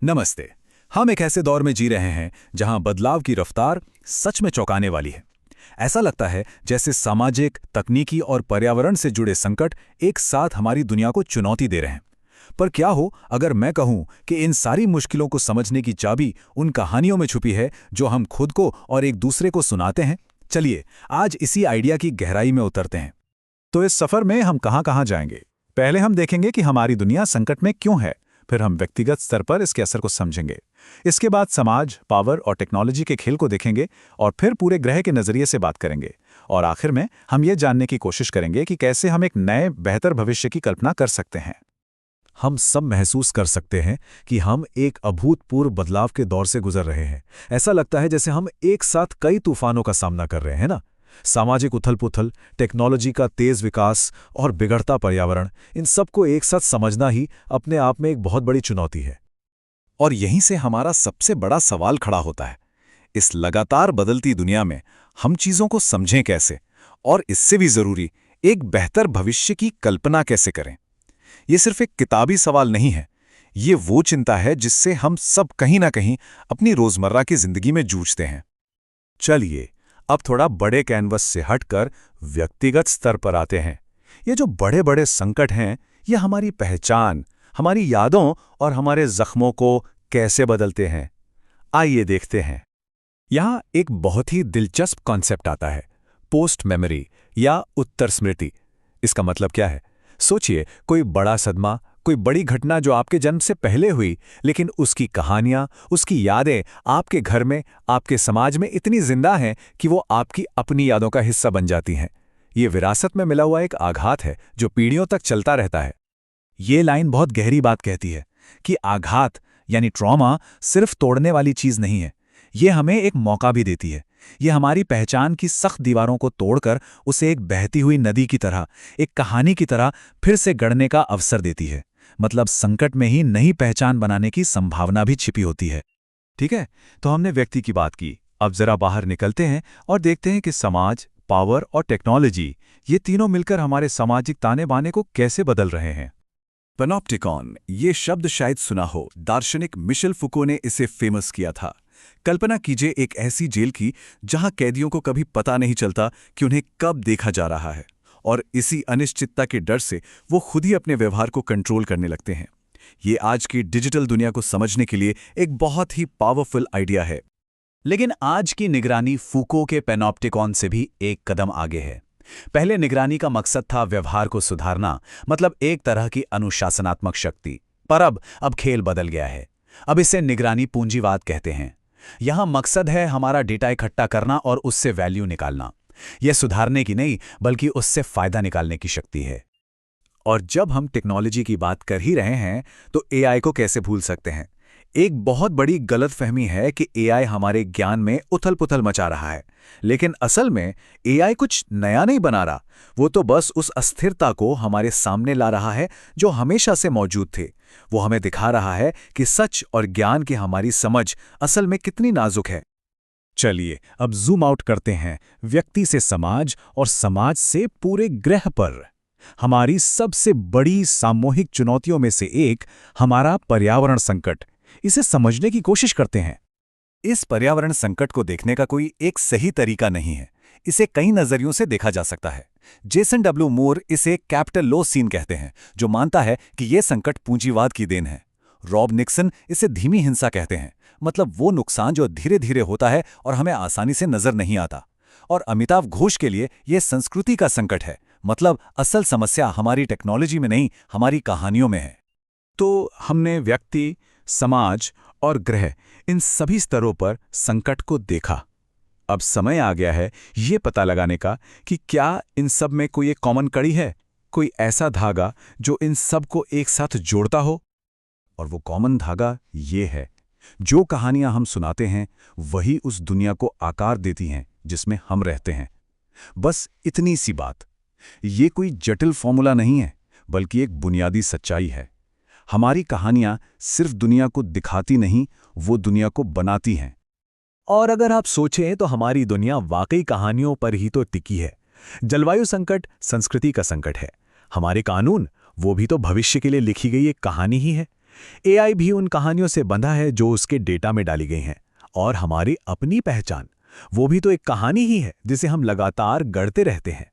नमस्ते। हम एक ऐसे दौर में जी रहे हैं जहां बदलाव की रफ्तार सच में चौंकाने वाली है। ऐसा लगता है जैसे सामाजिक, तकनीकी और पर्यावरण से जुड़े संकट एक साथ हमारी दुनिया को चुनौती दे रहे हैं। पर क्या हो अगर मैं कहूं कि इन सारी मुश्किलों को समझने की चाबी उन कहानियों में छुपी है जो हम खुद को और एक दूसरे को सुनाते हैं। चलिए आज इसी आइडिया की गहराई में उतरते हैं। तो इस सफर में हम कहां जाएंगे? पहले हम देखेंगे कि हमारी दुनिया संकट में क्यों है। फिर हम व्यक्तिगत स्तर पर इसके असर को समझेंगे। इसके बाद समाज, पावर और टेक्नोलॉजी के खेल को देखेंगे और फिर पूरे ग्रह के नजरिए से बात करेंगे। और आखिर में हम ये जानने की कोशिश करेंगे कि कैसे हम एक नए, बेहतर भविष्य की कल्पना कर सकते हैं। हम सब महसूस कर सकते हैं कि हम एक अभूतपूर्व बदलाव के दौर से गुजर रहे हैं। ऐसा लगता है जैसे हम एक साथ कई तूफानों का सामना कर रहे हैं ना। सामाजिक उथल-पुथल, टेक्नोलॉजी का तेज विकास और बिगड़ता पर्यावरण, इन सबको एक साथ समझना ही अपने आप में एक बहुत बड़ी चुनौती है। और यहीं से हमारा सबसे बड़ा सवाल खड़ा होता है। इस लगातार बदलती दुनिया में हम चीजों को समझें कैसे, और इससे भी जरूरी, एक बेहतर भविष्य की कल्पना कैसे करें। ये सिर्फ एक किताबी सवाल नहीं है, ये वो चिंता है जिससे हम सब कहीं ना कहीं अपनी रोजमर्रा की जिंदगी में जूझते हैं। चलिए अब थोड़ा बड़े कैनवस से हटकर व्यक्तिगत स्तर पर आते हैं। ये जो बड़े बड़े संकट हैं, ये हमारी पहचान, हमारी यादों और हमारे जख्मों को कैसे बदलते हैं, आइए देखते हैं। यहाँ एक बहुत ही दिलचस्प कॉन्सेप्ट आता है, पोस्ट मेमोरी या उत्तर स्मृति। इसका मतलब क्या है? सोचिए, कोई बड़ा सदमा, कोई बड़ी घटना जो आपके जन्म से पहले हुई, लेकिन उसकी कहानियां, उसकी यादें आपके घर में, आपके समाज में इतनी जिंदा हैं कि वो आपकी अपनी यादों का हिस्सा बन जाती हैं। ये विरासत में मिला हुआ एक आघात है जो पीढ़ियों तक चलता रहता है। ये लाइन बहुत गहरी बात कहती है कि आघात यानी ट्रॉमा सिर्फ तोड़ने वाली चीज नहीं है, ये हमें एक मौका भी देती है। ये हमारी पहचान की सख्त दीवारों को तोड़कर उसे एक बहती हुई नदी की तरह, एक कहानी की तरह फिर से गढ़ने का अवसर देती है। मतलब संकट में ही नई पहचान बनाने की संभावना भी छिपी होती है। ठीक है, तो हमने व्यक्ति की बात की। अब जरा बाहर निकलते हैं और देखते हैं कि समाज, पावर और टेक्नोलॉजी, ये तीनों मिलकर हमारे सामाजिक ताने बाने को कैसे बदल रहे हैं। पैनोप्टिकॉन, ये शब्द शायद सुना हो। दार्शनिक मिशेल फुको ने इसे फेमस किया था। कल्पना कीजिए एक ऐसी जेल की जहां कैदियों को कभी पता नहीं चलता कि उन्हें कब देखा जा रहा है, और इसी अनिश्चितता के डर से वो खुद ही अपने व्यवहार को कंट्रोल करने लगते हैं। ये आज की डिजिटल दुनिया को समझने के लिए एक बहुत ही पावरफुल आइडिया है। लेकिन आज की निगरानी फूको के पैनोप्टिकॉन से भी एक कदम आगे है। पहले निगरानी का मकसद था व्यवहार को सुधारना, मतलब एक तरह की अनुशासनात्मक शक्ति। पर अब खेल बदल गया है। अब इसे निगरानी पूंजीवाद कहते हैं। यहां मकसद है हमारा डेटा इकट्ठा करना और उससे वैल्यू निकालना। यह सुधारने की नहीं, बल्कि उससे फायदा निकालने की शक्ति है। और जब हम टेक्नोलॉजी की बात कर ही रहे हैं, तो एआई को कैसे भूल सकते हैं। एक बहुत बड़ी गलतफहमी है कि एआई हमारे ज्ञान में उथल-पुथल मचा रहा है, लेकिन असल में एआई कुछ नया नहीं बना रहा। वो तो बस उस अस्थिरता को हमारे सामने ला रहा है जो हमेशा से मौजूद थे। वो हमें दिखा रहा है कि सच और ज्ञान की हमारी समझ असल में कितनी नाजुक है। चलिए अब जूम आउट करते हैं, व्यक्ति से समाज और समाज से पूरे ग्रह पर। हमारी सबसे बड़ी सामूहिक चुनौतियों में से एक हमारा पर्यावरण संकट। इसे समझने की कोशिश करते हैं। इस पर्यावरण संकट को देखने का कोई एक सही तरीका नहीं है। इसे कई नजरियों से देखा जा सकता है। जेसन डब्ल्यू मूर इसे कैपिटल लो सीन कहते हैं, जो मानता है कि यह संकट पूंजीवाद की देन है। रॉब निक्सन इसे धीमी हिंसा कहते हैं, मतलब वो नुकसान जो धीरे धीरे होता है और हमें आसानी से नजर नहीं आता। और अमिताभ घोष के लिए यह संस्कृति का संकट है, मतलब असल समस्या हमारी टेक्नोलॉजी में नहीं, हमारी कहानियों में है। तो हमने व्यक्ति, समाज और ग्रह, इन सभी स्तरों पर संकट को देखा। अब समय आ गया है ये पता लगाने का कि क्या इन सब में कोई एक कॉमन कड़ी है, कोई ऐसा धागा जो इन सब को एक साथ जोड़ता हो। और वो कॉमन धागा ये है, जो कहानियां हम सुनाते हैं वही उस दुनिया को आकार देती हैं जिसमें हम रहते हैं। बस इतनी सी बात। ये कोई जटिल फॉर्मूला नहीं है, बल्कि एक बुनियादी सच्चाई है। हमारी कहानियां सिर्फ दुनिया को दिखाती नहीं, वो दुनिया को बनाती हैं। और अगर आप सोचें तो हमारी दुनिया वाकई कहानियों पर ही तो टिकी है। जलवायु संकट संस्कृति का संकट है। हमारे कानून, वो भी तो भविष्य के लिए लिखी गई एक कहानी ही है। एआई भी उन कहानियों से बंधा है जो उसके डेटा में डाली गई हैं। और हमारी अपनी पहचान, वो भी तो एक कहानी ही है जिसे हम लगातार गढ़ते रहते हैं।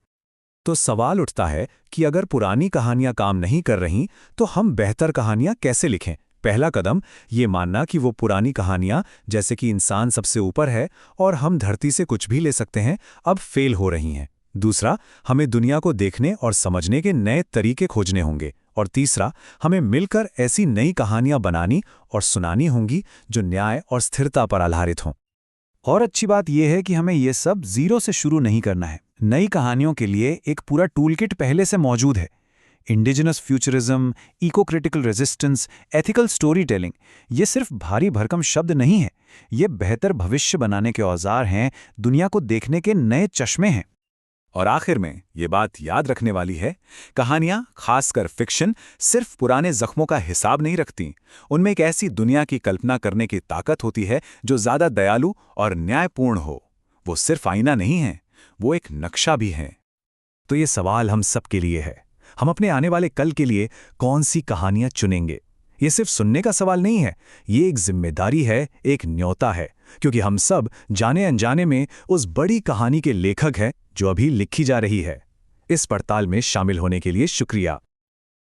तो सवाल उठता है कि अगर पुरानी कहानियां काम नहीं कर रहीं, तो हम बेहतर कहानियां कैसे लिखें? पहला कदम ये मानना कि वो पुरानी कहानियां, जैसे कि इंसान सबसे ऊपर है और हम धरती से कुछ भी ले सकते हैं, अब फेल हो रही हैं। दूसरा, हमें दुनिया को देखने और समझने के नए तरीके खोजने होंगे। और तीसरा, हमें मिलकर ऐसी नई कहानियां बनानी और सुनानी होंगी जो न्याय और स्थिरता पर आधारित हों। और अच्छी बात यह है कि हमें ये सब जीरो से शुरू नहीं करना है। नई कहानियों के लिए एक पूरा टूलकिट पहले से मौजूद है। Indigenous futurism, eco critical resistance, ethical story telling, ये सिर्फ भारी भरकम शब्द नहीं हैं। ये बेहतर भविष्य बनाने के औजार हैं, दुनिया को देखने के नए चश्मे हैं। और आखिर में ये बात याद रखने वाली है, कहानियां, खासकर फिक्शन, सिर्फ पुराने जख्मों का हिसाब नहीं रखती। उनमें एक ऐसी दुनिया की कल्पना करने की ताकत होती है जो ज़्यादा दयालु और न्यायपूर्ण हो। वो सिर्फ आईना नहीं है, वो एक नक्शा भी है। तो ये सवाल हम सब के लिए है, हम अपने आने वाले कल के लिए कौन सी कहानियां चुनेंगे? ये सिर्फ सुनने का सवाल नहीं है, ये एक जिम्मेदारी है, एक न्योता है, क्योंकि हम सब जाने अनजाने में उस बड़ी कहानी के लेखक हैं जो अभी लिखी जा रही है। इस पड़ताल में शामिल होने के लिए शुक्रिया।